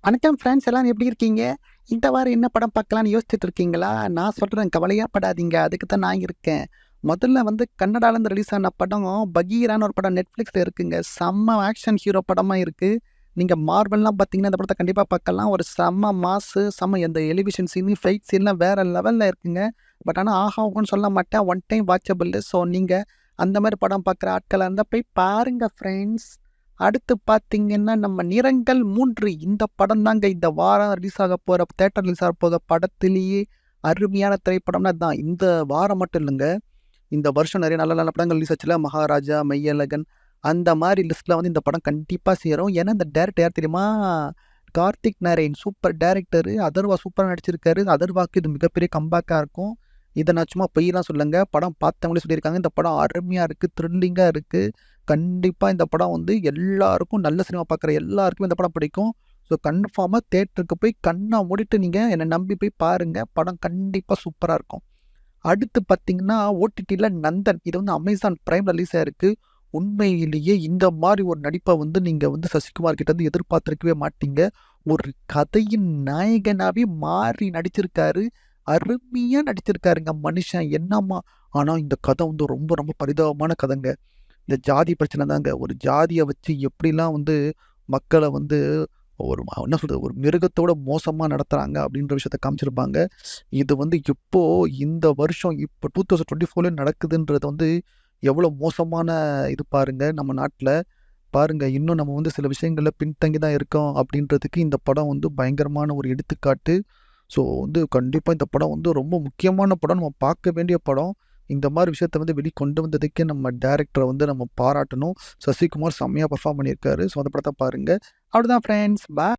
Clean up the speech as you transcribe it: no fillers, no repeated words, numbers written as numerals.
வணக்கம் ஃப்ரெண்ட்ஸ் எல்லாரும் எப்படி இருக்கீங்க? இந்த வாரம் என்ன படம் பார்க்கலான்னு யோசிச்சுட்டு இருக்கீங்களா? நான் சொல்றேன் கவலையா படாதீங்க. அதுக்கு தான் நான் இருக்கேன். முதல்ல வந்து கன்னடாலேருந்து ரிலீஸ் ஆன படம் பகீரான்னு ஒரு படம் Netflixல இருக்குங்க. செம்ம ஆக்ஷன் ஹீரோ படமா இருக்கு. நீங்க மார்வெல்லாம் பார்த்தீங்கன்னா, இந்த படத்த கண்டிப்பா பார்க்கலாம். ஒரு செம்ம மாஸு, செம்ம அந்த எலிவேஷன் சீனு, ஃபைட் சீன்லாம் வேற லெவல்ல இருக்குங்க. பட் ஆனா ஆஹா ஓஹோன்னு சொல்ல மாட்டேன். One time watchable. ஸோ நீங்க அந்த மாரி படம் பார்க்குற ஆட்களா இருந்தா போய் பாருங்க ஃப்ரெண்ட்ஸ். அடுத்து பார்த்தீங்கன்னா, நம்ம நிறங்கள் 3 இந்த படம் தாங்க இந்த வாரம் ரிலீஸ் ஆக போற தியேட்டர் ரிலீஸ் ஆக போற படத்திலேயே அருமையான திரைப்படம்னா அதான். இந்த வாரம் மட்டும் இல்லங்க. இந்த வருஷம் நெறைய நல்ல நல்ல படங்கள் ரிலீஸ் ஆச்சுல்ல. மகாராஜா, மெய்யழகன் அந்த மாரி லிஸ்ட்ல வந்து இந்த படம் கண்டிப்பா சேரும். ஏன்னா, இந்த டைரக்டர் யார் தெரியுமா? Karthik Narayan super director. அதர்வா சூப்பரா நடிச்சிருக்காரு. அதர்வாக்கு இது மிகப்பெரிய கம்பேக்கா இருக்கும். இத நான் சும்மா பொய்லாம் சொல்லங்க. படம் பார்த்தவங்களே சொல்லியிருக்காங்க. இந்த படம் அருமையா இருக்கு, த்ரில்லிங்கா இருக்கு. கண்டிப்பா இந்த படம் வந்து எல்லாருக்கும் நல்ல சினிமா பார்க்குற எல்லாருக்குமே இந்த படம் பிடிக்கும். ஸோ கன்ஃபார்மா தியேட்டருக்கு போய் கண்ண மூடிட்டு நீங்க என்ன நம்பி போய் பாருங்க. படம் கண்டிப்பா சூப்பரா இருக்கும். அடுத்து பார்த்தீங்கன்னா, ஓடிடில நந்தன். இது வந்து அமேசான் பிரைம்ல ரிலீஸ் ஆயிருக்கு. உண்மையிலேயே இந்த மாரி ஒரு நடிப்ப வந்து நீங்க வந்து சசிகுமார் கிட்ட இருந்து எதிர்பார்த்திருக்கவே மாட்டீங்க. ஒரு கதையின் நாயகனாவே மாறி நடிச்சிருக்காரு. அருமையா நடிச்சிருக்காருங்க மனுஷன். என்னம்மா ஆனா இந்த கதை வந்து ரொம்ப ரொம்ப பரிதாபமான கதைங்க. இந்த ஜாதி பிரச்சனை தாங்க. ஒரு ஜாதிய வச்சு எப்படிலாம் வந்து மக்கள வந்து ஒரு என்ன சொல்றது? ஒரு மிருகத்தோட மோசமா நடத்துறாங்க அப்படின்ற விஷயத்த காமிச்சிருப்பாங்க. இது வந்து இப்போ இந்த வருஷம் இப்போ 2024ல நடக்குதுன்றது வந்து எவ்வளோ மோசமான இது பாருங்க நம்ம நாட்ல. பாருங்க இன்னும் நம்ம வந்து சில விஷயங்கள்ல பின்தங்கி தான் இருக்கோம் அப்படின்றதுக்கு இந்த படம் வந்து பயங்கரமான ஒரு எடுத்துக்காட்டு. ஸோ வந்து கண்டிப்பா இந்த படம் வந்து ரொம்ப முக்கியமான படம். நம்ம பார்க்க வேண்டிய படம். இந்த மாரி விஷயத்த வந்து வெளிக்கொண்டு வந்ததுக்கே நம்ம டைரக்டர வந்து நம்ம பாராட்டணும். சசிகுமார் செம்மையா பெர்ஃபார்ம் பண்ணியிருக்காரு. ஸோ அந்த படத்த பாருங்க. அவ்வளோதான் ஃப்ரெண்ட்ஸ். பாய்.